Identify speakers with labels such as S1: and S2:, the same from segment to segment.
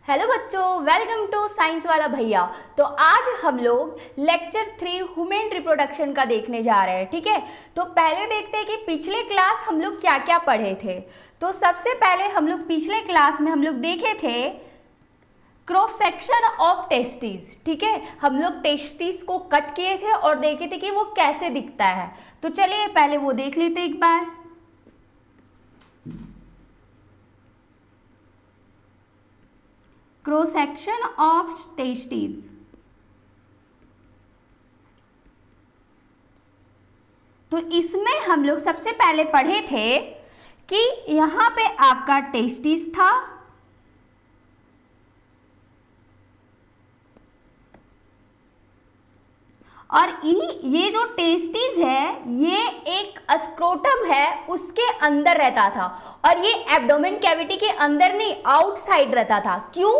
S1: Hello बच्चों, welcome to science वाला भैया। तो आज हम लोग लेक्चर 3 ह्यूमन रिप्रोडक्शन का देखने जा रहे हैं। ठीक है, तो पहले देखते हैं कि पिछले क्लास हम लोग क्या क्या पढ़े थे। तो सबसे पहले हम लोग पिछले क्लास में हम लोग देखे थे क्रॉस सेक्शन ऑफ टेस्टिस। ठीक है, हम लोग टेस्टिस को कट किए थे और देखे थे कि वो कैसे दिखता है। तो चलिए पहले वो देख लेते एक बार। Cross section of testis. तो इसमें हम लोग सबसे पहले पढ़े थे कि यहां पे आपका टेस्टिस था और ये जो टेस्टिस है ये एक स्क्रोटम है, उसके अंदर रहता था और ये एब्डोमेन कैविटी के अंदर नहीं, आउटसाइड रहता था। क्यों?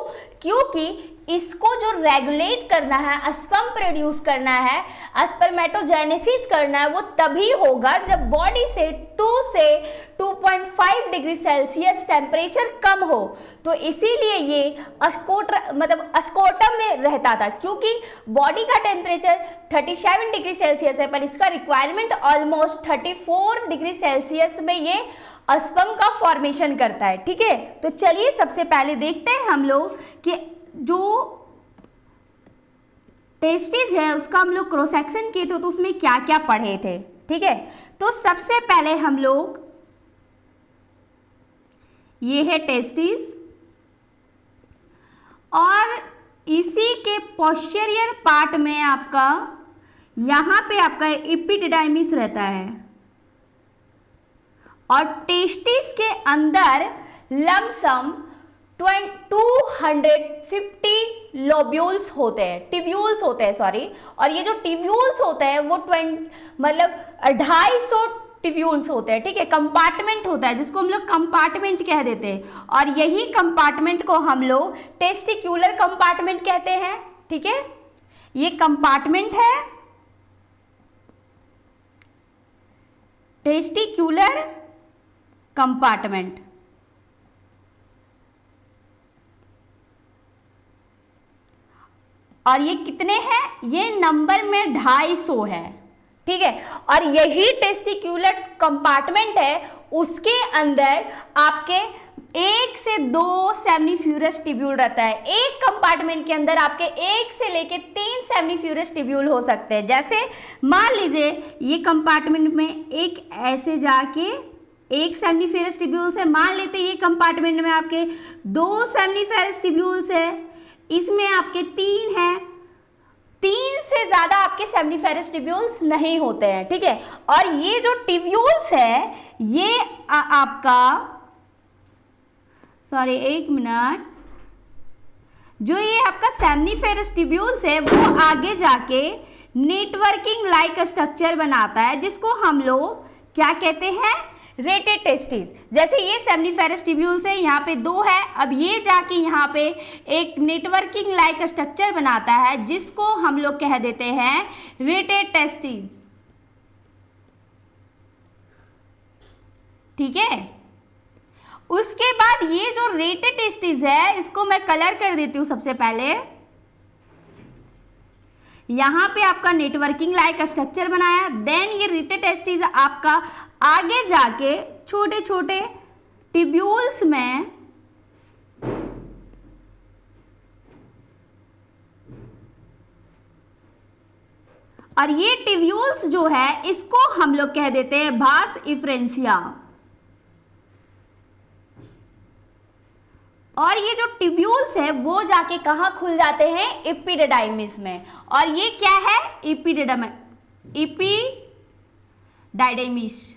S1: क्योंकि इसको जो रेगुलेट करना है, स्पर्म प्रोड्यूस करना है, स्पर्मेटोजेनेसिस करना है, वो तभी होगा जब बॉडी से 2 से 2.5 डिग्री सेल्सियस टेम्परेचर कम हो। तो इसीलिए ये स्कोटम में रहता था, क्योंकि बॉडी का टेम्परेचर 37 डिग्री सेल्सियस है पर इसका रिक्वायरमेंट ऑलमोस्ट 34 डिग्री सेल्सियस में ये स्पर्म का फॉर्मेशन करता है। ठीक है, तो चलिए सबसे पहले देखते हैं हम लोग कि जो टेस्टिस है उसका हम लोग क्रॉस सेक्शन किए थे तो उसमें क्या क्या पढ़े थे। ठीक है, तो सबसे पहले हम लोग, ये है टेस्टिस और इसी के पोस्टीरियर पार्ट में आपका यहां पे आपका एपिडिडाइमिस रहता है और टेस्टिस के अंदर लमसम 250 लोब्यूल्स होते हैं, टिब्यूल्स होते हैं सॉरी। और ये जो टिब्यूल्स होते हैं वो 250 टिब्यूल्स होते हैं। ठीक है, कंपार्टमेंट होता है जिसको हम लोग कंपार्टमेंट कह देते हैं और यही कंपार्टमेंट को हम लोग टेस्टिक्यूलर कंपार्टमेंट कहते हैं। ठीक है, ये कंपार्टमेंट है टेस्टिक्यूलर कंपार्टमेंट। और ये कितने हैं? ये नंबर में 250 है। ठीक है, और यही टेस्टिक्यूलर कंपार्टमेंट है, उसके अंदर आपके 1 से 2 सेमिफ्यूरस टिब्यूल रहता है। एक कंपार्टमेंट के अंदर आपके 1 से लेके 3 सेमिफ्यूरस टिब्यूल हो सकते हैं। जैसे मान लीजिए ये कंपार्टमेंट में एक ऐसे जाके एक सेमिफेरस टिब्यूल्स है, मान लेते ये कंपार्टमेंट में आपके 2 सेमिफेरस टिब्यूल्स है, इसमें आपके 3 हैं, 3 से ज्यादा आपके सेमिफेरस टिब्यूल्स नहीं होते हैं। ठीक है, और ये जो टिब्यूल्स है ये आपका सॉरी एक मिनट, जो ये आपका सेमिफेरस टिब्यूल्स है वो आगे जाके नेटवर्किंग लाइक स्ट्रक्चर बनाता है जिसको हम लोग क्या कहते हैं? Rated testis. जैसे ये सेमिफेरस टिब्यूल्स है, यहाँ पे 2 है, अब ये जाके यहाँ पे एक नेटवर्किंग लाइक स्ट्रक्चर बनाता है जिसको हम लोग कह देते हैं रेटेड टेस्टिस। ठीक है, उसके बाद ये जो रेटेड टेस्टिस है इसको मैं कलर कर देती हूँ। सबसे पहले यहां पे आपका नेटवर्किंग लाइक स्ट्रक्चर बनाया, देन ये रेटेड टेस्टिस आपका आगे जाके छोटे छोटे टिब्यूल्स में और ये टिब्यूल्स जो है इसको हम लोग कह देते हैं भास इफ्रेंसिया। और ये जो टिब्यूल्स है वो जाके कहां खुल जाते हैं? एपिडिडाइमिस में। और ये क्या है? एपिडाइडिमिस।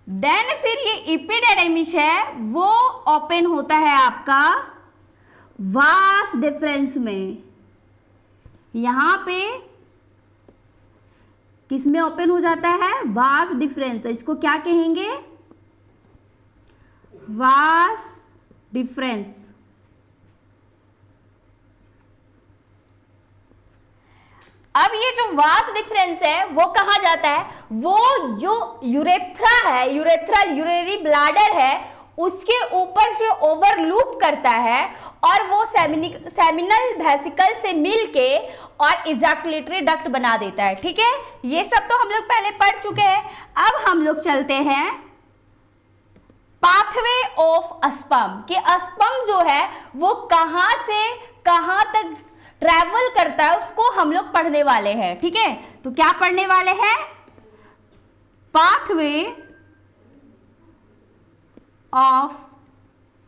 S1: देन फिर ये एपिडाइडिमिस है वो ओपन होता है आपका वास डिफरेंस में। यहां पे किसमें ओपन हो जाता है? Vas deferens. इसको क्या कहेंगे? Vas deferens. अब ये जो वास डिफरेंस है वो कहाँ जाता है? वो जो यूरेथ्रा है, यूरेथ्रल यूरिनरी ब्लैडर है, उसके ऊपर से ओवरलूप करता है और वो सेमिनल वेसिकल से मिलके और इजैकुलेटरी डक्ट बना देता है। ठीक है, ये सब तो हम लोग पहले पढ़ चुके हैं। अब हम लोग चलते हैं पाथवे ऑफ अस्पर्म कि अस्पर्म जो है वो कहां से कहां तक ट्रैवल करता है, उसको हम लोग पढ़ने वाले हैं। ठीक है, तो क्या पढ़ने वाले हैं? Pathway of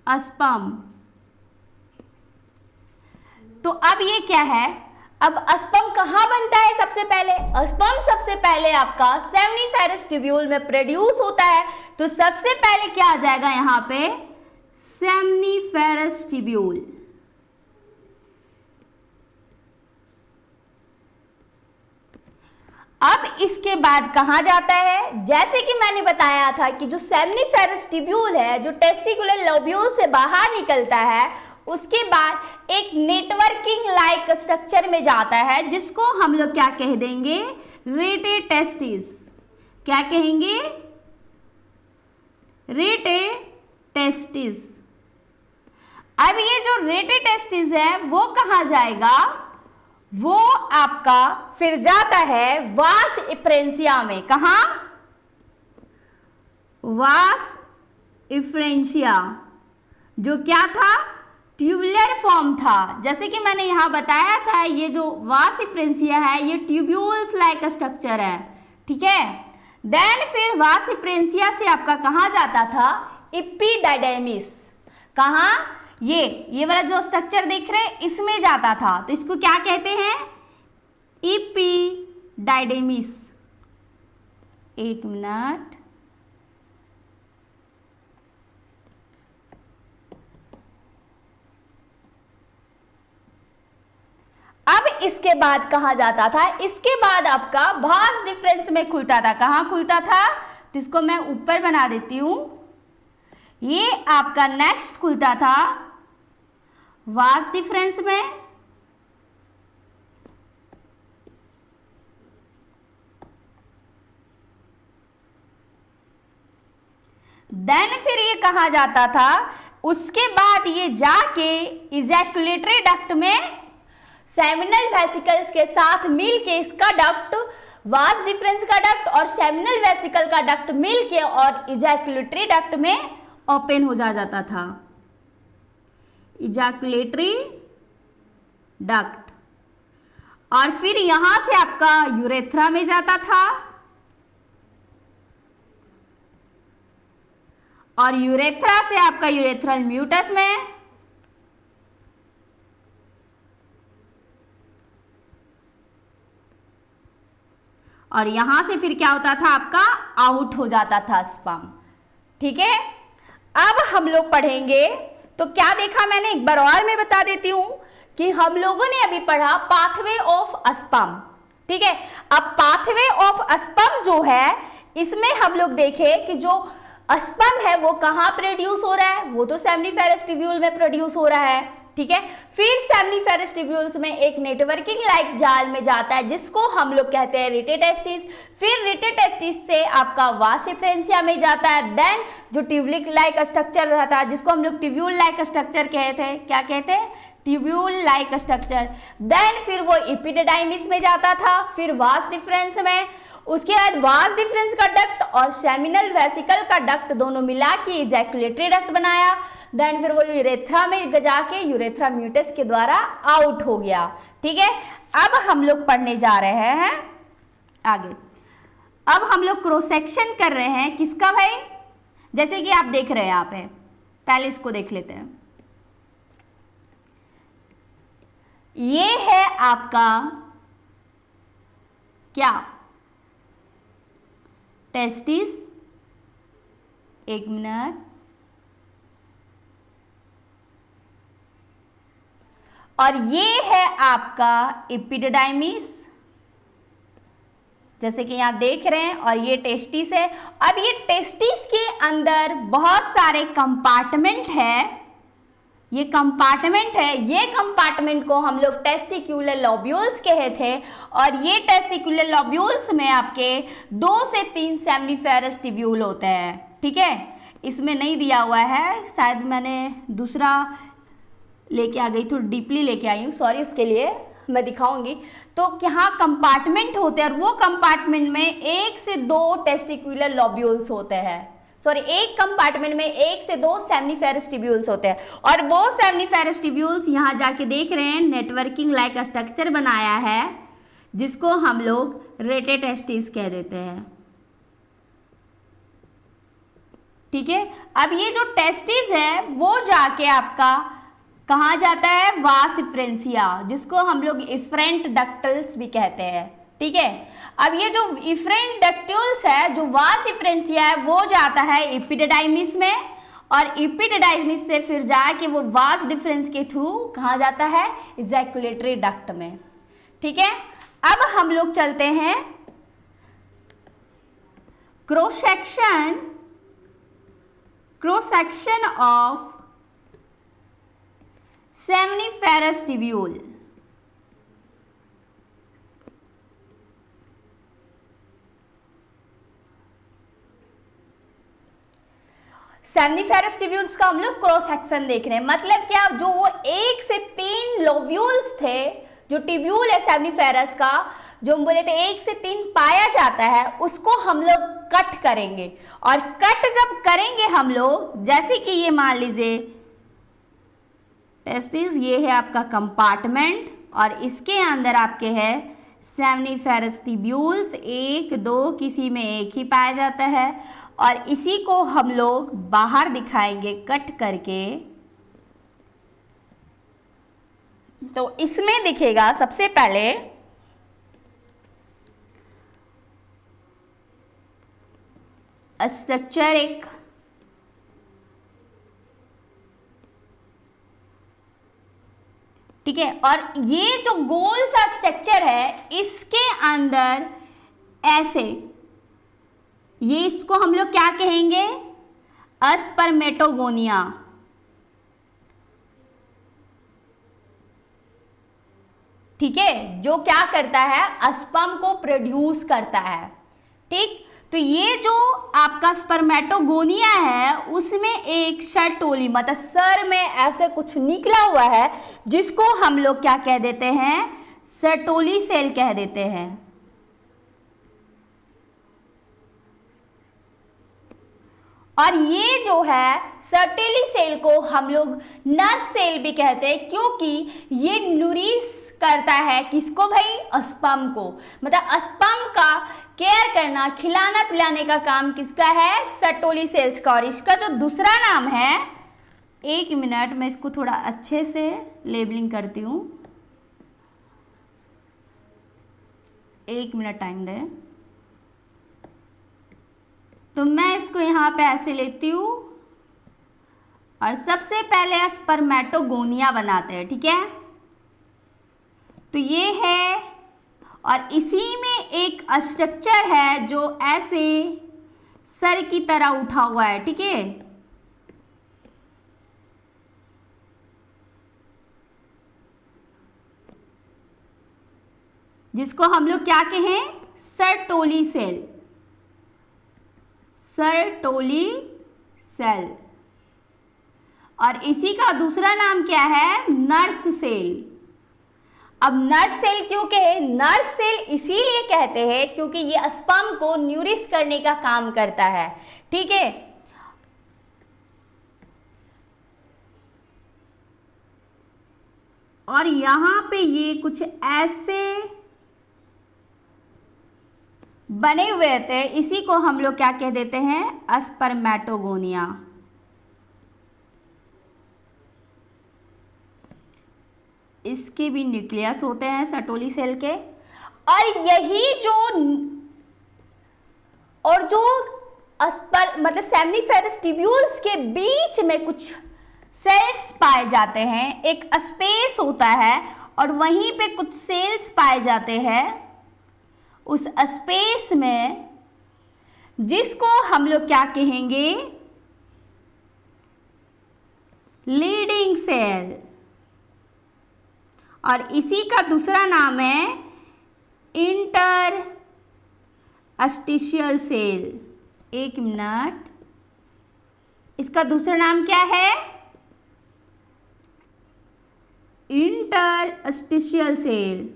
S1: sperm. तो अब ये क्या है? अब अस्पर्म कहां बनता है? सबसे पहले अस्पर्म सबसे पहले आपका सेमिनिफेरस ट्यूब्यूल में प्रोड्यूस होता है। तो सबसे पहले क्या आ जाएगा यहां पे? Seminiferous tubule. अब इसके बाद कहां जाता है? जैसे कि मैंने बताया था कि जो सेमिनिफेरस ट्यूब्यूल है, जो टेस्टिकुलर लोब्यूल से बाहर निकलता है, उसके बाद एक नेटवर्किंग लाइक स्ट्रक्चर में जाता है, जिसको हम लोग क्या कह देंगे? रेटे टेस्टिस। क्या कहेंगे? रेटे टेस्टिस। अब ये जो रेटे टेस्टिस है वो कहां जाएगा? वो आपका फिर जाता है वास इफ्रेंसिया में। कहां? वास इफ्रेंसिया, जो क्या था? ट्यूबुलर फॉर्म था। जैसे कि मैंने यहां बताया था, ये जो वास इफ्रेंसिया है ये ट्यूब्यूल्स लाइक स्ट्रक्चर है। ठीक है, देन फिर वास इफ्रेंसिया से आपका कहां जाता था? एपिडाइडेमिस। कहां? ये वाला जो स्ट्रक्चर देख रहे हैं इसमें जाता था। तो इसको क्या कहते हैं? एपिडाइडेमिस। एक मिनट, अब इसके बाद कहां जाता था? इसके बाद आपका भास डिफरेंस में खुलता था। कहां खुलता था? तो इसको मैं ऊपर बना देती हूं। ये आपका नेक्स्ट खुलता था वास डिफरेंस में। देन फिर ये कहा जाता था? उसके बाद ये जाके इजैकुलेटरी डक्ट में सेमिनल वेसिकल्स के साथ मिलके इसका डक्ट, वास डिफरेंस का डक्ट और सेमिनल वेसिकल का डक्ट मिलके और इजैकुलेटरी डक्ट में ओपन हो जाता था। Ejaculatory duct. और फिर यहां से आपका यूरेथ्रा में जाता था और यूरेथ्रा से आपका यूरेथ्रल म्यूटस में, और यहां से फिर क्या होता था? आपका आउट हो जाता था स्पर्म। ठीक है, अब हम लोग पढ़ेंगे। तो क्या देखा मैंने? एक बार और मैं बता देती हूं कि हम लोगों ने अभी पढ़ा पाथवे ऑफ अस्पर्म। ठीक है, अब पाथवे ऑफ अस्पर्म जो है, इसमें हम लोग देखे कि जो अस्पर्म है वो कहां प्रोड्यूस हो रहा है? वो तो सेमिनिफेरस ट्यूब्यूल में प्रोड्यूस हो रहा है। ठीक है, फिर सेमिनिफेरस ट्यूब्यूल्स में एक नेटवर्किंग लाइक जाल में जाता है, जिसको हम लोग कहते हैं रेटे टेस्टिस। फिर रेटे टेस्टिस से आपका वास इफ्रेंसिया में जाता है। देन जो ट्यूबुलिक लाइक स्ट्रक्चर रहता है, जिसको हम लोग ट्यूब्यूल लाइक स्ट्रक्चर कहते हैं। क्या कहते हैं? Tubule like structure. देन फिर वो एपिडाइडिमिस में जाता था, फिर वास डिफरेंस में। उसके बाद वास डिफरेंस का डक्ट और सेमिनल वेसिकल का डक्ट दोनों मिला के इजैकुलेटरी डक्ट बनाया। देन फिर वो यूरेथ्रा में जाके यूरेथ्रा म्यूटस के द्वारा आउट हो गया। ठीक है, अब हम लोग पढ़ने जा रहे हैं आगे। अब हम लोग क्रॉस सेक्शन कर रहे हैं किसका भाई? जैसे कि आप देख रहे हैं यहाँ पे, पहले इसको देख लेते हैं। ये है आपका क्या? टेस्टिस। एक मिनट, और ये है आपका एपिडाइडिमिस, जैसे कि यहां देख रहे हैं, और ये टेस्टिस है। अब ये टेस्टिस के अंदर बहुत सारे कंपार्टमेंट है। ये कंपार्टमेंट है, ये कंपार्टमेंट को हम लोग टेस्टिक्युलर लोब्यूल्स कहे थे। और ये टेस्टिक्युलर लोब्यूल्स में आपके 2 से 3 सेमिनिफेरस ट्यूब्यूल होते हैं। ठीक है, इसमें नहीं दिया हुआ है, शायद मैंने दूसरा लेके आ गई, थोड़ी डीपली लेके आई हूँ, सॉरी उसके लिए, मैं दिखाऊंगी। तो यहाँ कंपार्टमेंट होते हैं और वो कंपार्टमेंट में 1 से 2 टेस्टिकुलर लोब्यूल्स होते हैं, सॉरी एक कंपार्टमेंट में 1 से 2 सेमनीफेरस ट्यूब्यूल्स होते हैं। और वो सेमनीफेरस ट्यूब्यूल्स यहाँ जाके देख रहे हैं नेटवर्किंग लाइक स्ट्रक्चर बनाया है, जिसको हम लोग रेटेटेस्टिस कह देते हैं। ठीक है, अब ये जो टेस्टिस है वो जाके आपका कहाँ जाता है, वास इफ्रेंसिया, जिसको हम लोग इफ्रेंट डक्टल्स भी कहते हैं। ठीक है, अब ये जो इफ्रेंट डक्ट्यूल्स है, जो वास इफ्रेंसिया है, वो जाता है एपिडिडाइमिस में, और एपिडिडाइमिस से फिर जाके वो वास डिफरेंस के थ्रू कहाँ जाता है, इजैकुलेटरी डक्ट में। ठीक है, अब हम लोग चलते हैं cross section of seminiferous tubule. Seminiferous tubules का हम लोग क्रॉस सेक्शन देख रहे हैं, मतलब क्या, जो वो 1 से 3 लोब्यूल्स थे, जो ट्यूब्यूल है सेमनीफेरस का, जो हम बोले थे 1 से 3 पाया जाता है, उसको हम लोग कट करेंगे। और कट जब करेंगे हम लोग, जैसे कि ये मान लीजिए टेस्टिस, ये है आपका कंपार्टमेंट और इसके अंदर आपके है सेमनीफेरस ट्यूब्यूल्स, 1 2 किसी में एक ही पाया जाता है, और इसी को हम लोग बाहर दिखाएंगे कट करके। तो इसमें दिखेगा सबसे पहले स्ट्रक्चर एक, ठीक है, और ये जो गोल सा स्ट्रक्चर है, इसके अंदर ऐसे, ये इसको हम लोग क्या कहेंगे, स्पर्मेटोगोनिया। ठीक है, जो क्या करता है, स्पर्म को प्रोड्यूस करता है। ठीक, तो ये जो आपका स्पर्मेटोगोनिया है, उसमें एक शर्टोली, मतलब सर में ऐसे कुछ निकला हुआ है, जिसको हम लोग क्या कह देते हैं, सर्टोली सेल कह देते हैं। और ये जो है सर्टेली सेल को हम लोग नर्व सेल भी कहते हैं, क्योंकि ये न्यूरिश करता है किसको भाई, स्पर्म को, मतलब स्पर्म का केयर करना, खिलाना पिलाने का काम किसका है, सर्टोली सेल्स का। और इसका जो दूसरा नाम है, 1 मिनट मैं इसको थोड़ा अच्छे से लेबलिंग करती हूँ, 1 मिनट टाइम दें। तो मैं इसको यहाँ पे ऐसे लेती हूँ और सबसे पहले स्पर्मेटोगोनिया बनाते हैं। ठीक है, तो ये है, और इसी में एक स्ट्रक्चर है जो ऐसे सर की तरह उठा हुआ है। ठीक है, जिसको हम लोग क्या कहें, सर्टोली सेल, सर्टोली सेल। और इसी का दूसरा नाम क्या है, नर्स सेल। अब नर्स सेल क्यों कहे, नर्स सेल इसीलिए कहते हैं क्योंकि ये स्पर्म को न्यूरिश करने का काम करता है। ठीक है, और यहां पे ये कुछ ऐसे बने हुए थे, इसी को हम लोग क्या कह देते हैं, स्पर्मेटोगोनिया। इसके भी न्यूक्लियस होते हैं सर्टोली सेल के, और यही जो मतलब सेमनीफेरस ट्यूब्यूल्स के बीच में कुछ सेल्स पाए जाते हैं, एक स्पेस होता है और वहीं पे कुछ सेल्स पाए जाते हैं उस स्पेस में, जिसको हम लोग क्या कहेंगे, लीडिंग सेल। और इसी का दूसरा नाम है इंटरस्टिशियल सेल। 1 मिनट, इसका दूसरा नाम क्या है? Interstitial cell.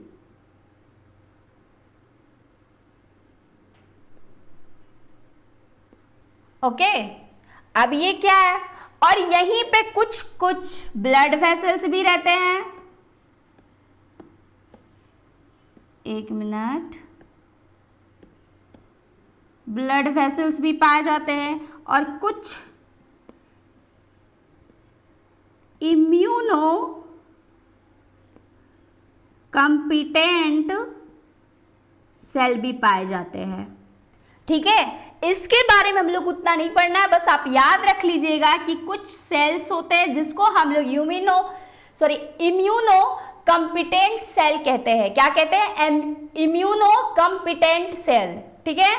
S1: ओके, अब ये क्या है? और यहीं पे कुछ कुछ ब्लड वेसल्स भी रहते हैं। एक मिनट, ब्लड वेसल्स भी पाए जाते हैं और कुछ इम्यूनो कंपिटेंट सेल भी पाए जाते हैं। ठीक है, इसके बारे में हम लोग उतना नहीं पढ़ना है, बस आप याद रख लीजिएगा कि कुछ सेल्स होते हैं जिसको हम लोग इम्यूनो कंपिटेंट सेल कहते हैं। क्या कहते हैं? Immunocompetent cell. ठीक है,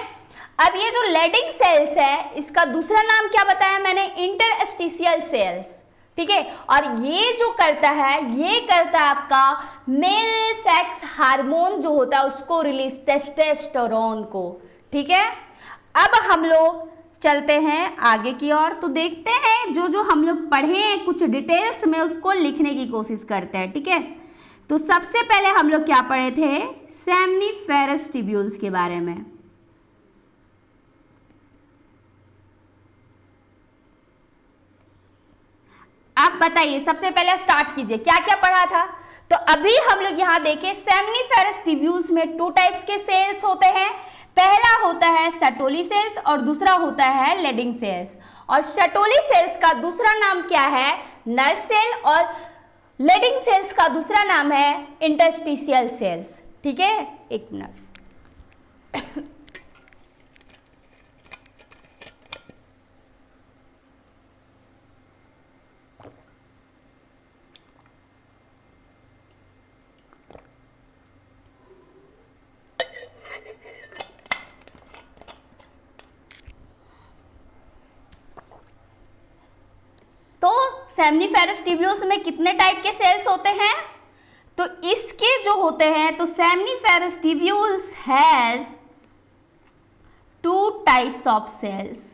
S1: अब ये जो लेडिंग सेल्स है, इसका दूसरा नाम क्या बताया मैंने? Interstitial cells. ठीक है, और ये जो करता है, ये करता है आपका मेल सेक्स हार्मोन जो होता है उसको रिलीज, टेस्टोस्टेरोन को। ठीक है, अब हम लोग चलते हैं आगे की ओर, तो देखते हैं जो जो हम लोग पढ़े हैं कुछ डिटेल्स में उसको लिखने की कोशिश करते हैं। ठीक है, तो सबसे पहले हम लोग क्या पढ़े थे? सेमनीफेरस ट्यूब्यूल्स के बारे में। आप बताइए, सबसे पहले स्टार्ट कीजिए, क्या क्या पढ़ा था? तो अभी हम लोग यहां देखें, सेमनीफेरस ट्यूब्यूल्स में 2 टाइप्स के सेल्स होते हैं। पहला होता है सटोली सेल्स और दूसरा होता है लेडिंग सेल्स। और सटोली सेल्स का दूसरा नाम क्या है? नर्व सेल, और लेडिंग सेल्स का दूसरा नाम है इंटरस्टिशियल सेल्स। ठीक है, एक मिनट। तो सेमनीफेरस ट्यूब्यूल्स में कितने टाइप के सेल्स होते हैं? तो इसके जो होते हैं, तो seminiferous tubules has 2 types of cells.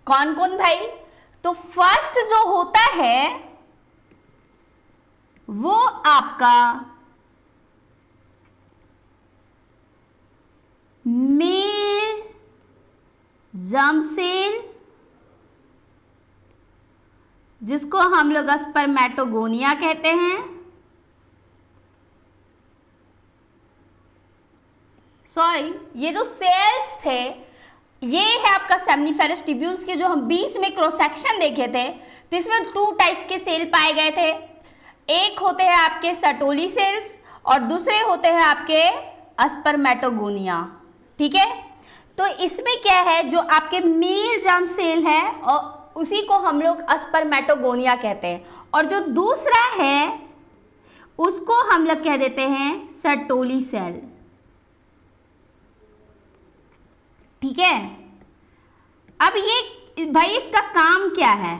S1: कौन कौन भाई? तो फर्स्ट जो होता है वो आपका मेल जर्म सेल, जिसको हम लोग स्पर्मेटोगोनिया कहते हैं। सॉरी, ये जो सेल्स थे ये है आपका सेमनीफेरस ट्यूब्यूल्स के, जो हम 20 में क्रॉस सेक्शन देखे थे, तो इसमें 2 टाइप्स के सेल पाए गए थे। एक होते हैं आपके सटोली सेल्स और दूसरे होते हैं आपके स्पर्मेटोगोनिया। ठीक है, तो इसमें क्या है, जो आपके मेल जर्म सेल है और उसी को हम लोग स्पर्मेटोगोनिया कहते हैं, और जो दूसरा है उसको हम लोग कह देते हैं सटोली सेल। ठीक है, अब ये भाई इसका काम क्या है,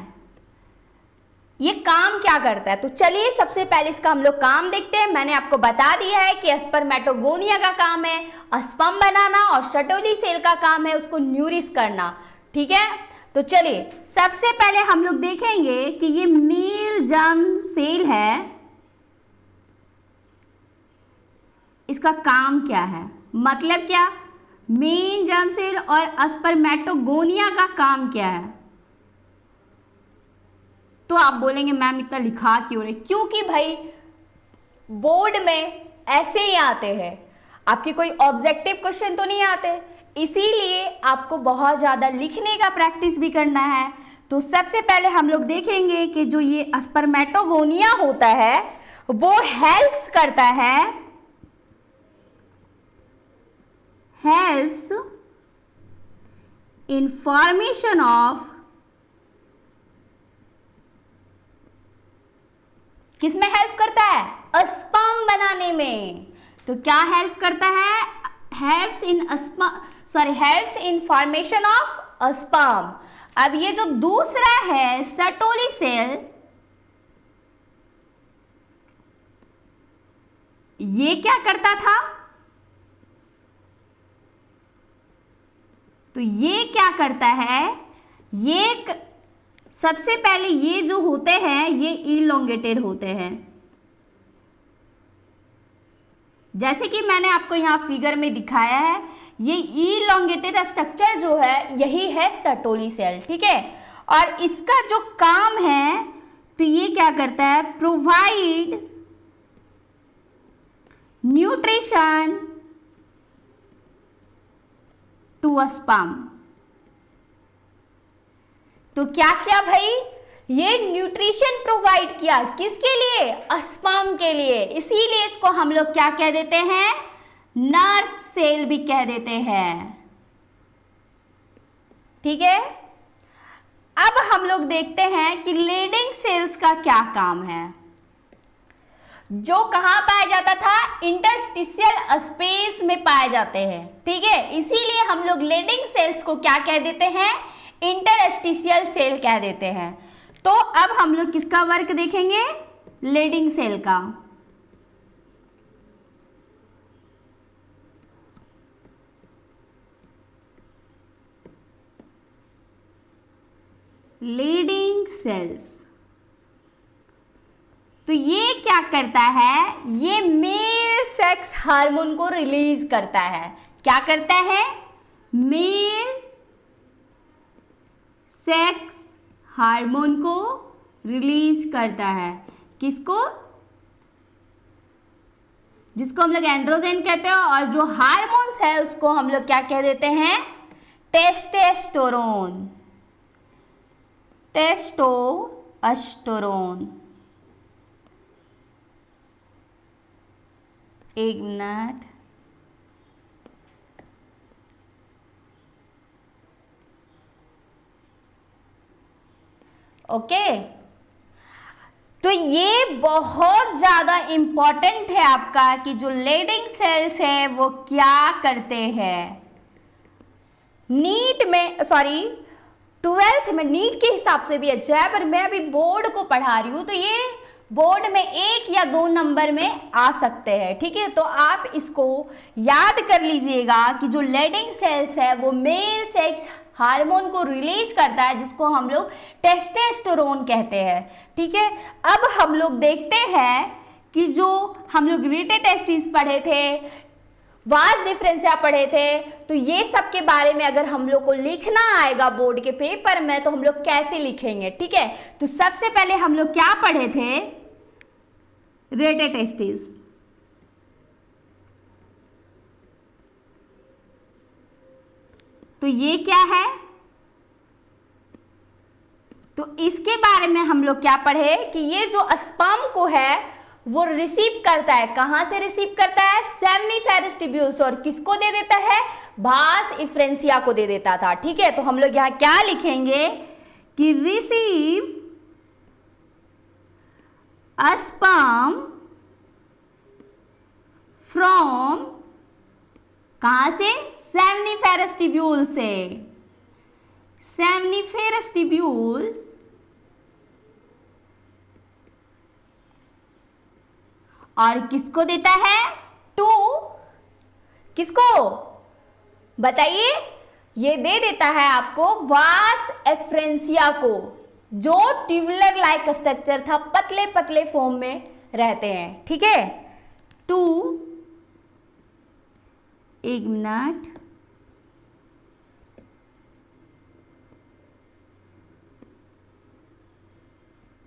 S1: ये काम क्या करता है? तो चलिए सबसे पहले इसका हम लोग काम देखते हैं। मैंने आपको बता दिया है कि स्पर्मेटोगोनिया का काम है स्पर्म बनाना और सटोली सेल का काम है उसको न्यूरिश करना। ठीक है, तो चलिए सबसे पहले हम लोग देखेंगे कि ये मेल जर्म सेल है, इसका काम क्या है, मतलब क्या, मेल जर्म सेल और स्पर्मेटोगोनिया का काम क्या है। तो आप बोलेंगे मैम इतना लिखा क्यों रहे? क्योंकि भाई बोर्ड में ऐसे ही आते हैं, आपके कोई ऑब्जेक्टिव क्वेश्चन तो नहीं आते, इसीलिए आपको बहुत ज़्यादा लिखने का प्रैक्टिस भी करना है। तो सबसे पहले हम लोग देखेंगे कि जो ये स्पर्मेटोगोनिया होता है वो हेल्प्स करता है, हेल्प्स इन फॉर्मेशन ऑफ, किसमें हेल्प करता है? स्पर्म बनाने में। तो क्या हेल्प करता है? Helps in formation of sperm. अब ये जो दूसरा है सटोली सेल, ये क्या करता था? तो ये क्या करता है, ये सबसे पहले ये जो होते हैं ये इलोंगेटेड होते हैं, जैसे कि मैंने आपको यहाँ फिगर में दिखाया है। ये इलोंगेटेड स्ट्रक्चर जो है यही है सर्टोली सेल, ठीक है। और इसका जो काम है तो ये क्या करता है, provide nutrition to a sperm. तो क्या किया भाई, ये न्यूट्रिशन प्रोवाइड किया किसके लिए, स्पर्म के लिए, इसीलिए इसको हम लोग क्या कह देते हैं, नर्स सेल भी कह देते हैं, ठीक है। अब हम लोग देखते हैं कि लीडिंग सेल्स का क्या काम है, जो कहां पाया जाता था, इंटरस्टिशियल स्पेस में पाए जाते हैं, ठीक है। इसीलिए हम लोग लीडिंग सेल्स को क्या कह देते हैं, इंटरस्टिशियल सेल कह देते हैं। तो अब हम लोग किसका वर्क देखेंगे, लीडिंग सेल का। लीडिंग सेल्स, तो ये क्या करता है, ये मेल सेक्स हार्मोन को रिलीज करता है। क्या करता है, मेल सेक्स हार्मोन को रिलीज करता है। किसको, जिसको हम लोग एंड्रोजन कहते हैं, और जो हार्मोन्स है उसको हम लोग क्या कह देते हैं, टेस्टोस्टेरोन, टेस्टोस्टेरोन। एक मिनट, ओके। तो ये बहुत ज्यादा इंपॉर्टेंट है आपका कि जो लीडिंग सेल्स है वो क्या करते हैं। नीट में, सॉरी 12th में नीट के हिसाब से भी अच्छा है, पर मैं अभी बोर्ड को पढ़ा रही हूं, तो ये बोर्ड में 1 या 2 नंबर में आ सकते हैं, ठीक है। तो आप इसको याद कर लीजिएगा कि जो लीडिंग सेल्स है वो मेल सेक्स हार्मोन को रिलीज करता है, जिसको हम लोग टेस्टोस्टेरोन कहते हैं, ठीक है। अब हम लोग देखते हैं कि जो हम लोग रीटेटेस्टिस पढ़े थे, वास डिफरेंशिया पढ़े थे, तो ये सब के बारे में अगर हम लोग को लिखना आएगा बोर्ड के पेपर में तो हम लोग कैसे लिखेंगे, ठीक है। तो सबसे पहले हम लोग क्या पढ़े थे, रीटेटेस्टिस, तो ये क्या है, तो इसके बारे में हम लोग क्या पढ़े कि ये जो स्पर्म को है वो रिसीव करता है, कहां से रिसीव करता है, सेमनीफेरस ट्यूब्यूल्स, और किसको दे देता है, भास इफ्रेंसिया को दे देता था, ठीक है। तो हम लोग यहां क्या लिखेंगे कि रिसीव अ स्पर्म फ्रॉम, कहां से, सेमनीफेरस ट्यूब्यूल से, सेमनीफेरस ट्यूब्यूल्स, और किसको देता है, टू, किसको बताइए, ये दे देता है आपको वास एफ्रेंसिया को, जो ट्यूबुलर लाइक स्ट्रक्चर था, पतले पतले फॉर्म में रहते हैं, ठीक है। टू, एक मिनट,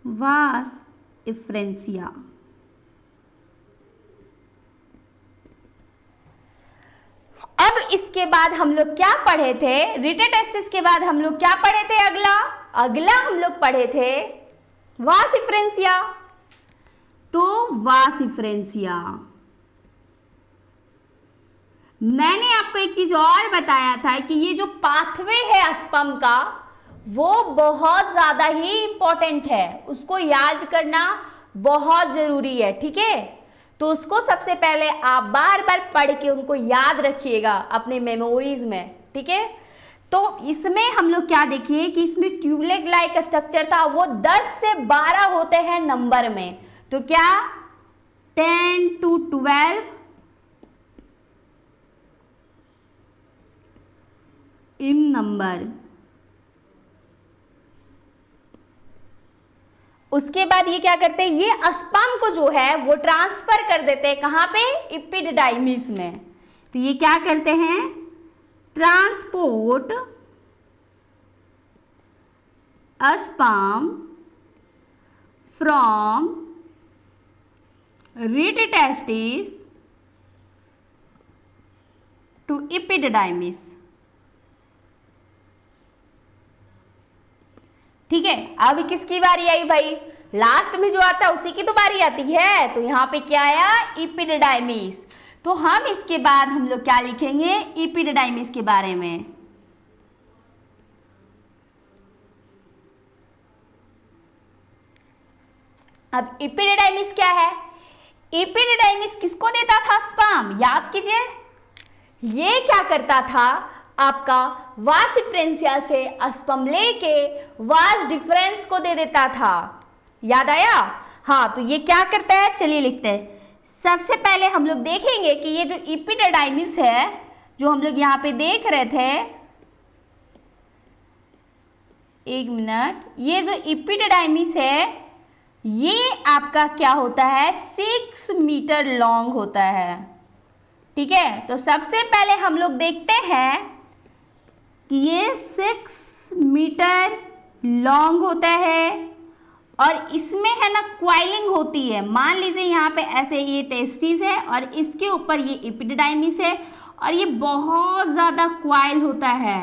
S1: वास एफ्रेंसिया। अब इसके बाद हम लोग क्या पढ़े थे, रीटेटेस्टिस के बाद हम लोग क्या पढ़े थे, अगला हम लोग पढ़े थे वास इफ्रेंसिया। तो वास इफ्रेंसिया, मैंने आपको एक चीज और बताया था कि ये जो पाथवे है स्पर्म का वो बहुत ज्यादा ही इंपॉर्टेंट है, उसको याद करना बहुत जरूरी है, ठीक है। तो उसको सबसे पहले आप बार बार पढ़ के उनको याद रखिएगा अपने मेमोरीज में, ठीक है। तो इसमें हम लोग क्या देखिए कि इसमें ट्यूबलेट लाइक स्ट्रक्चर था, वो 10 से 12 होते हैं नंबर में, तो क्या 10 to 12, इन नंबर। उसके बाद ये क्या करते हैं, ये स्पर्म को जो है वो ट्रांसफर कर देते हैं कहाँ पे, एपिडिडाइमिस में। तो ये क्या करते हैं, transport sperm from rete testis to epididymis. ठीक है, अब किसकी बारी आई भाई, लास्ट में जो आता है उसी की तो बारी आती है। तो यहां पे क्या आया, एपिडिडाइमिस। तो हम इसके बाद हम लोग क्या लिखेंगे, एपिडिडाइमिस के बारे में। अब एपिडिडाइमिस क्या है, एपिडिडाइमिस किसको देता था, स्पर्म। याद कीजिए, ये क्या करता था, आपका वास डिफरेंशिया से स्पर्म लेके वास डिफरेंस को दे देता था। याद आया, हाँ। तो ये क्या करता है, चलिए लिखते हैं। सबसे पहले हम लोग देखेंगे कि ये जो एपिडिडाइमिस है, जो हम लोग यहाँ पे देख रहे थे, एक मिनट, ये जो एपिडिडाइमिस है ये आपका क्या होता है, 6 मीटर लॉन्ग होता है। ठीक है, तो सबसे पहले हम लोग देखते हैं कि ये 6 मीटर लॉन्ग होता है और इसमें है ना क्वाइलिंग होती है। मान लीजिए यहाँ पे ऐसे ये टेस्टिस है और इसके ऊपर ये एपिडिडाइमिस है और ये बहुत ज़्यादा क्वाइल होता है,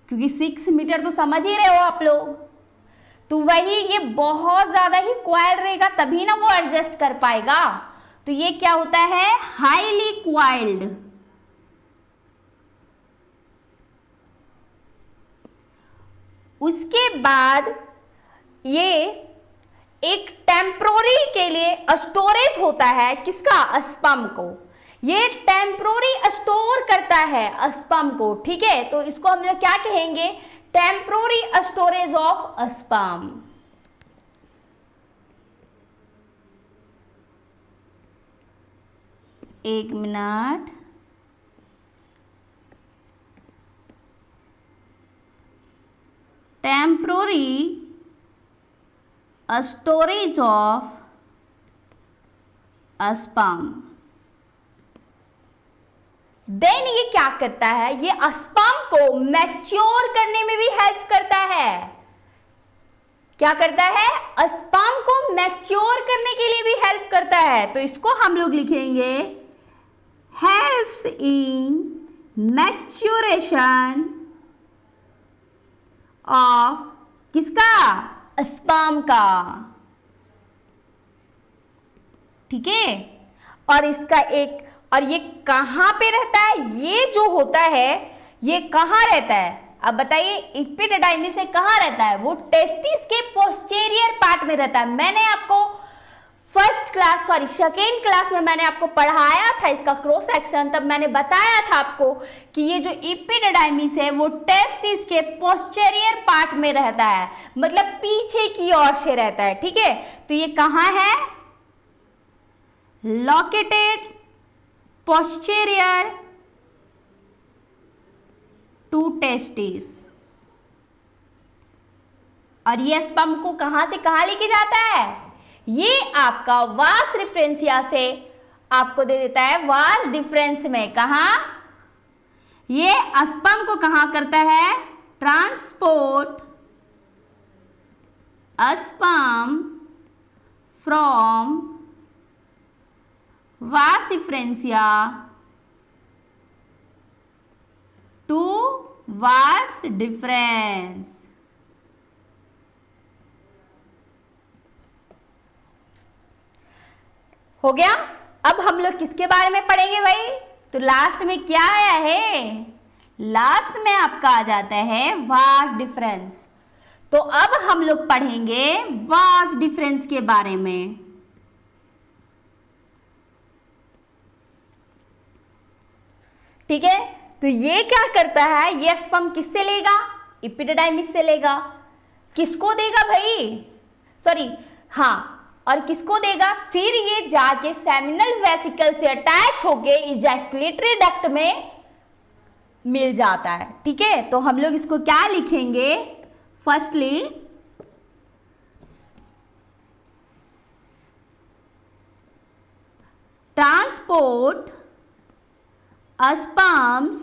S1: क्योंकि 6 मीटर तो समझ ही रहे हो आप लोग। तो वही ये बहुत ज़्यादा ही क्वाइल रहेगा, तभी ना वो एडजस्ट कर पाएगा। तो ये क्या होता है, हाईली क्वाइल्ड। उसके बाद ये एक टेम्पोररी के लिए स्टोरेज होता है, किसका, स्पर्म को। ये टेम्पोररी स्टोर करता है स्पर्म को। ठीक है, तो इसको हम लोग क्या कहेंगे, टेम्पोररी स्टोरेज ऑफ स्पर्म। एक मिनट, temporary storage of sperm. Then ये क्या करता है, ये स्पर्म को मैच्योर करने में भी हेल्प करता है। क्या करता है, स्पर्म को मैच्योर करने के लिए भी हेल्प करता है। तो इसको हम लोग लिखेंगे, हेल्प्स इन मैच्योरेशन ऑफ किसका, स्पर्म का। ठीक है, और इसका एक, और ये कहां पे रहता है, ये जो होता है ये कहां रहता है, अब बताइए, एपिडिडाइमिस से कहां रहता है, वो टेस्टिस के पोस्टीरियर पार्ट में रहता है। मैंने आपको सेकेंड क्लास में मैंने आपको पढ़ाया था इसका क्रॉस सेक्शन, तब मैंने बताया था आपको कि ये जो एपिडिडाइमिस है वो टेस्टिस के पोस्टीरियर पार्ट में रहता है, मतलब पीछे की ओर से रहता है। ठीक है, तो ये कहां है, लोकेटेड पोस्टीरियर टू टेस्टिस। और ये स्पर्म को कहां से कहां लेके जाता है, ये आपका वास डिफरेंशिया से आपको दे देता है वास डिफरेंस में। कहा, ये स्पर्म को कहां करता है, ट्रांसपोर्ट स्पर्म फ्रॉम वास डिफरेंशिया टू वास डिफरेंस। हो गया। अब हम लोग किसके बारे में पढ़ेंगे भाई, तो लास्ट में क्या आया है, लास्ट में आपका आ जाता है वास डिफरेंस। तो अब हम लोग पढ़ेंगे वास डिफरेंस के बारे में। ठीक है, तो ये क्या करता है, ये स्पर्म किससे लेगा, एपिडिडाइमिस से लेगा। किसको देगा भाई, सॉरी, हाँ, और किसको देगा, फिर ये जाके सेमिनल वेसिकल से अटैच होके इजैकुलेटरी डक्ट में मिल जाता है। ठीक है, तो हम लोग इसको क्या लिखेंगे, firstly transport sperms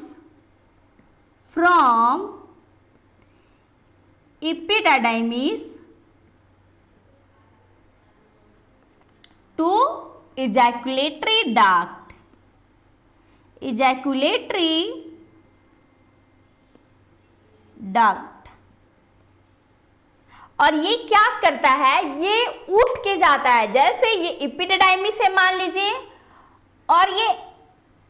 S1: from epididymis to ejaculatory duct, ejaculatory duct। और ये क्या करता है, ये उठ के जाता है, जैसे ये एपिडिडाइमिस है मान लीजिए, और ये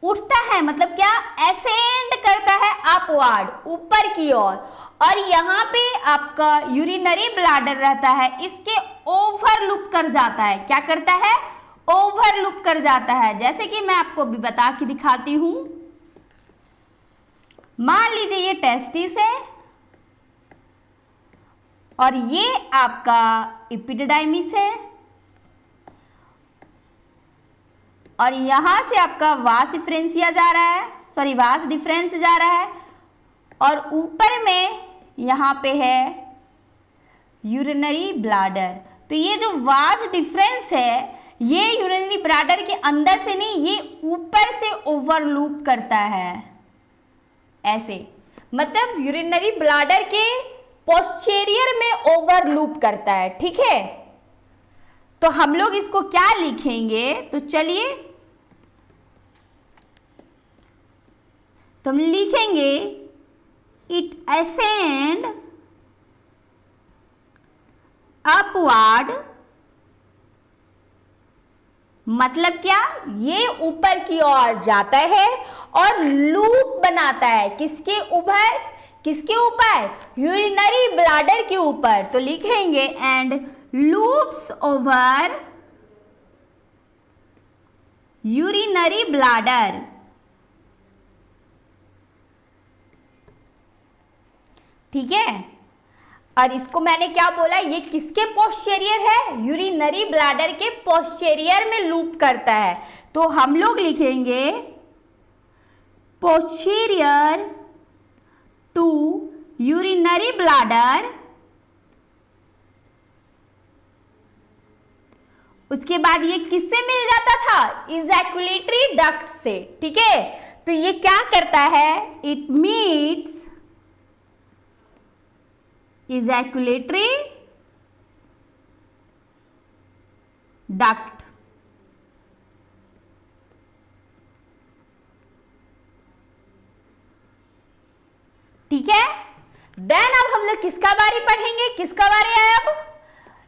S1: उठता है, मतलब क्या, एसेंड करता है अपवर्ड, ऊपर की ओर, और यहाँ पे आपका यूरिनरी ब्लैडर रहता है, इसके ओवरलूप कर जाता है। क्या करता है, ओवरलूप कर जाता है। जैसे कि मैं आपको अभी बता के दिखाती हूं, मान लीजिए ये टेस्टिस है और ये आपका एपिडिडाइमिस है, और यहां से आपका वास डिफरेंसिया जा रहा है, सॉरी वास डिफरेंस जा रहा है, और ऊपर में यहां पे है यूरिनरी ब्लैडर। तो ये जो वास डिफरेंस है, ये यूरिनरी ब्लैडर के अंदर से नहीं, ये ऊपर से ओवरलूप करता है, ऐसे, मतलब यूरिनरी ब्लैडर के पोस्टीरियर में ओवरलूप करता है। ठीक है, तो हम लोग इसको क्या लिखेंगे, तो चलिए तो हम लिखेंगे इट असेंड अपवर्ड, मतलब क्या, ये ऊपर की ओर जाता है और लूप बनाता है, किसके ऊपर, किसके ऊपर, यूरिनरी ब्लैडर के ऊपर। तो लिखेंगे and loops over urinary bladder. ठीक है, और इसको मैंने क्या बोला, ये किसके पोस्टीरियर है, यूरिनरी ब्लैडर के पोस्टीरियर में लूप करता है। तो हम लोग लिखेंगे पोस्टीरियर टू यूरिनरी ब्लैडर, उसके बाद ये किससे मिल जाता था, इजैकुलेटरी डक्ट से। ठीक है, तो ये क्या करता है, इट मीट्स ejaculatory duct। ठीक है, देन अब हम लोग किसका बारे पढ़ेंगे, किसका बारे है, अब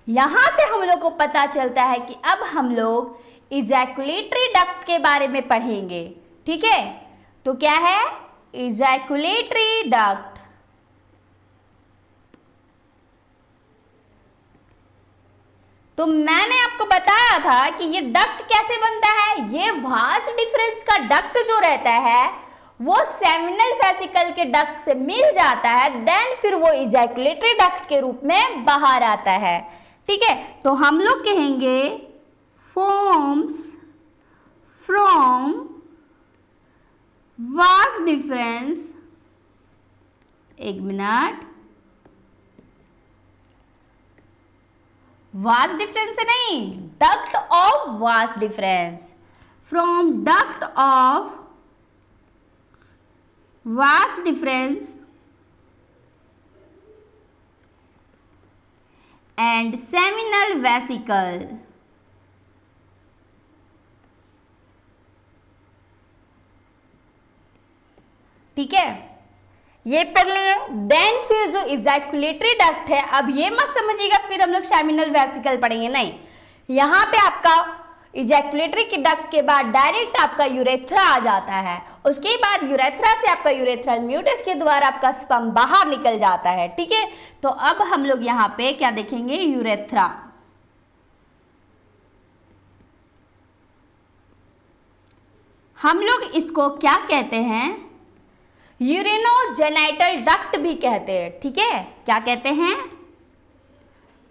S1: यहां से हम लोग को पता चलता है कि अब हम लोग ejaculatory duct के बारे में पढ़ेंगे। ठीक है, तो क्या है, ejaculatory duct। तो मैंने आपको बताया था कि ये डक्ट कैसे बनता है, ये वास डिफरेंस का डक्ट जो रहता है वो सेमिनल वेसिकल के डक्ट से मिल जाता है, देन फिर वो इजैकुलेटरी डक्ट के रूप में बाहर आता है। ठीक है, तो हम लोग कहेंगे फॉर्म्स फ्रॉम वास डिफरेंस, एक मिनट, वास डिफरेंस से नहीं, duct of vas deferens, from duct of vas deferens and seminal vesicle. ठीक है, ये पढ़ लिए। देन फिर जो इजैकुलेटरी डक्ट है, अब ये मत समझिएगा फिर हम लोग सेमिनल वेसिकल पढ़ेंगे, नहीं, यहाँ पे आपका इजैकुलेटरी के डक्ट के बाद डायरेक्ट आपका यूरेथ्रा आ जाता है, उसके बाद यूरेथ्रा से आपका यूरेथ्रल म्यूटस के द्वारा आपका स्पर्म बाहर निकल जाता है। ठीक है, तो अब हम लोग यहाँ पे क्या देखेंगे, यूरेथ्रा। हम लोग इसको क्या कहते हैं, यूरिनोजेनाइटल डक्ट भी कहते हैं। ठीक है, क्या कहते हैं,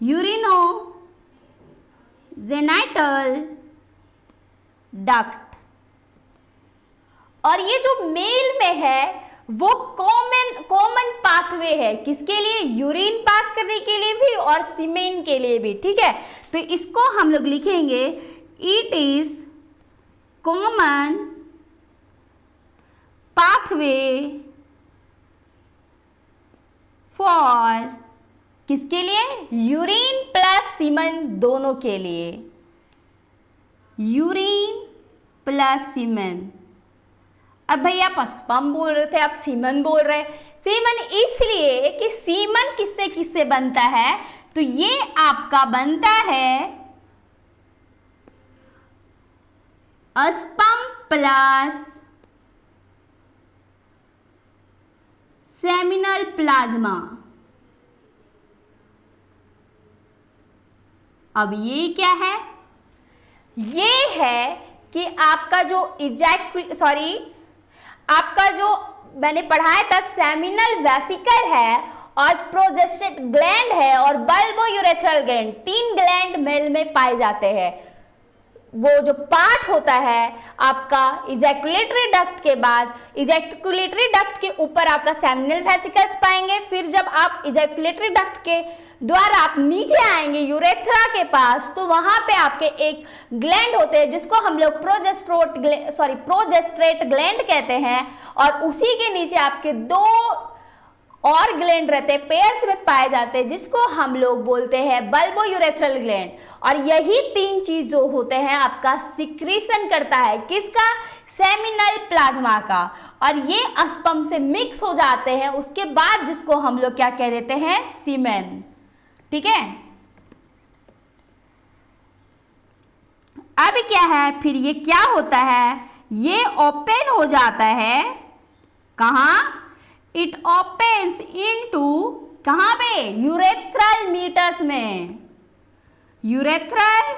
S1: यूरिनोजेनाइटल डक्ट। और ये जो मेल में है वो कॉमन पाथवे है, किसके लिए? यूरिन पास करने के लिए भी और सीमेन के लिए भी, ठीक है। तो इसको हम लोग लिखेंगे it is common pathway for, किसके लिए? यूरिन प्लस सीमेन दोनों के लिए, यूरिन प्लस सीमेन। अब भैया आप स्पर्म बोल रहे थे, आप सीमन बोल रहे। सीमन इसलिए कि सीमन किससे किससे बनता है, तो ये आपका बनता है स्पर्म प्लस सेमिनल प्लाज्मा। अब ये क्या है? ये है कि आपका जो आपका जो मैंने पढ़ाया था सेमिनल वेसिकल है और प्रोजेस्टेट ग्लैंड है और bulbourethral gland, 3 gland male में पाए जाते हैं। वो जो पार्ट होता है आपका इजैकुलेटरी डक्ट के बाद, इजैकुलेटरी डक्ट के ऊपर आपका सेमिनल वेसिकल्स पाएंगे। फिर जब आप इजैकुलेटरी डक्ट के द्वारा आप नीचे आएंगे यूरेथ्रा के पास, तो वहां पे आपके एक ग्लैंड होते हैं जिसको हम लोग प्रोजेस्ट्रेट ग्लैंड कहते हैं, और उसी के नीचे आपके 2 और ग्लैंड रहते हैं, पेयर्स में पाए जाते हैं, जिसको हम लोग बोलते हैं बल्बो यूरेथ्रल ग्लैंड। और यही 3 चीज जो होते हैं आपका सिक्रीशन करता है, किसका? सेमिनल प्लाज्मा का, और ये स्पर्म से मिक्स हो जाते हैं उसके बाद, जिसको हम लोग क्या कह देते हैं? सीमेन, ठीक है। अब क्या है, फिर ये क्या होता है? ये ओपन हो जाता है, कहाँ? इट ओपन्स इनटू, कहाँ पे? यूरेथ्रल मीटस में, यूरेथ्रल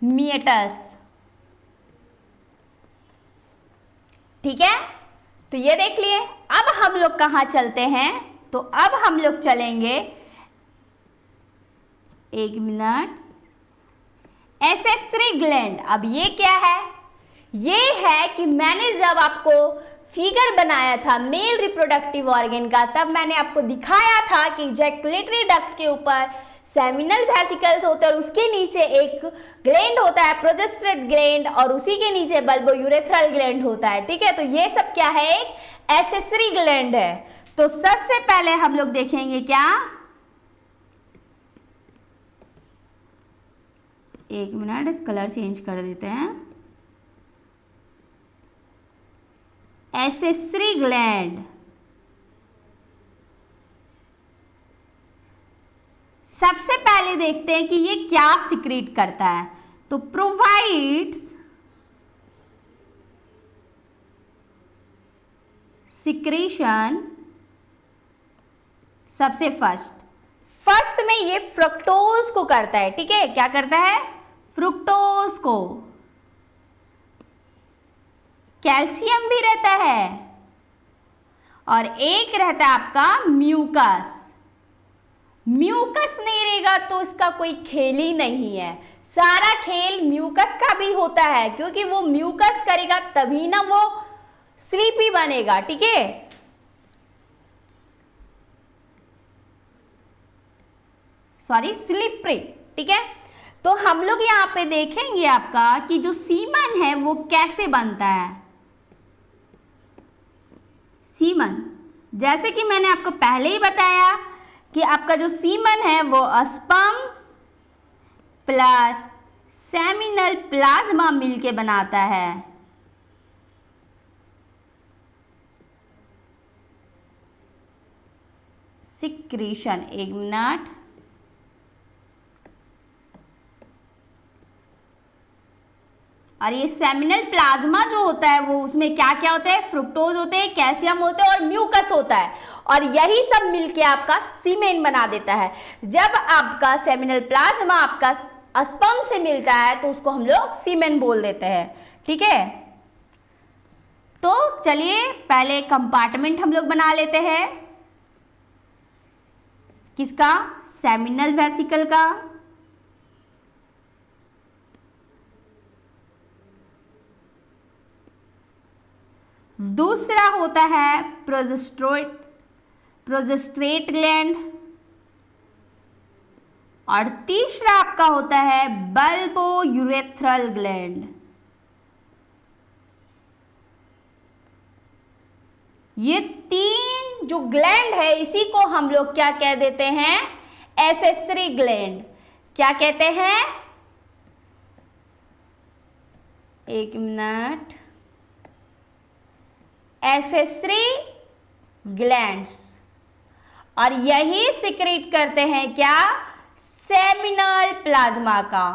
S1: मीटस, ठीक है। तो ये देख लिए। अब हम लोग कहाँ चलते हैं? तो अब हम लोग चलेंगे, एक मिनट, एसेसरी ग्लैंड। अब ये क्या है? ये है कि मैंने जब आपको फिगर बनाया था मेल रिप्रोडक्टिव ऑर्गन का, तब मैंने आपको दिखाया था कि इजैकुलेटरी डक्ट के ऊपर सेमिनल वेसिकल्स होते हैं और उसके नीचे एक ग्लैंड होता है प्रोजेस्टेट ग्लैंड, और उसी के नीचे बल्बो यूरेथ्रल ग्लैंड होता है, ठीक है। तो ये सब क्या है? एक एसेसरी ग्लैंड है। तो सबसे पहले हम लोग देखेंगे क्या, एक मिनट, इस कलर चेंज कर देते हैं। एसेसरी ग्लैंड, सबसे पहले देखते हैं कि ये क्या सिक्रीट करता है। तो प्रोवाइड्स सिक्रीशन, सबसे फर्स्ट में ये फ्रुक्टोज को करता है, ठीक है। क्या करता है? फ्रुक्टोज को। कैल्शियम भी रहता है और एक रहता है आपका म्यूकस। म्यूकस नहीं रहेगा तो इसका कोई खेल ही नहीं है। सारा खेल म्यूकस का भी होता है, क्योंकि वो म्यूकस करेगा तभी ना वो स्लीपी बनेगा, ठीक है। सॉरी, स्लिपरी, ठीक है। तो हम लोग यहाँ पे देखेंगे आपका कि जो सीमन है वो कैसे बनता है। सीमन, जैसे कि मैंने आपको पहले ही बताया कि आपका जो सीमन है वो स्पर्म प्लस सेमिनल प्लाज्मा मिलके बनाता है। सिक्रीशन, एक मिनट, और ये सेमिनल प्लाज्मा जो होता है वो उसमें क्या क्या होता है? फ्रुक्टोज होते हैं, कैल्शियम होते हैं और म्यूकस होता है, और यही सब मिलके आपका सीमेन बना देता है। जब आपका सेमिनल प्लाज्मा आपका स्पर्म से मिलता है तो उसको हम लोग सीमेन बोल देते हैं, ठीक है। तो चलिए पहले कंपार्टमेंट हम लोग बना लेते हैं। किसका? सेमिनल वेसिकल का। दूसरा होता है प्रोजेस्टेट ग्लैंड, और तीसरा आपका होता है बल्बो यूरेथ्रल ग्लैंड। ये तीन जो ग्लैंड है इसी को हम लोग क्या कह देते हैं, एसेसरी ग्लैंड। क्या कहते हैं, एक मिनट, एसेसरी ग्लैंड्स। और यही सिक्रीट करते हैं क्या, सेमिनल प्लाज्मा का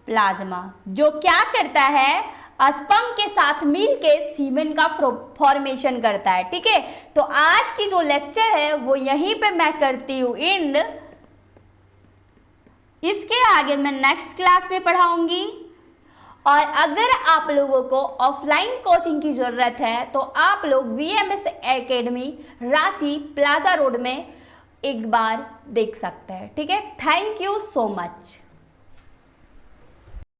S1: प्लाज्मा, जो क्या करता है, स्पर्म के साथ मिलके सीमेन का फॉर्मेशन करता है। ठीक है, तो आज की जो लेक्चर है वो यहीं पे मैं करती हूँ एंड। इसके आगे मैं नेक्स्ट क्लास में पढ़ाऊंगी। और अगर आप लोगों को ऑफलाइन कोचिंग की ज़रूरत है तो आप लोग VMS academy Ranchi plaza road में एक बार देख सकते हैं। ठीक है, थैंक यू सो मच।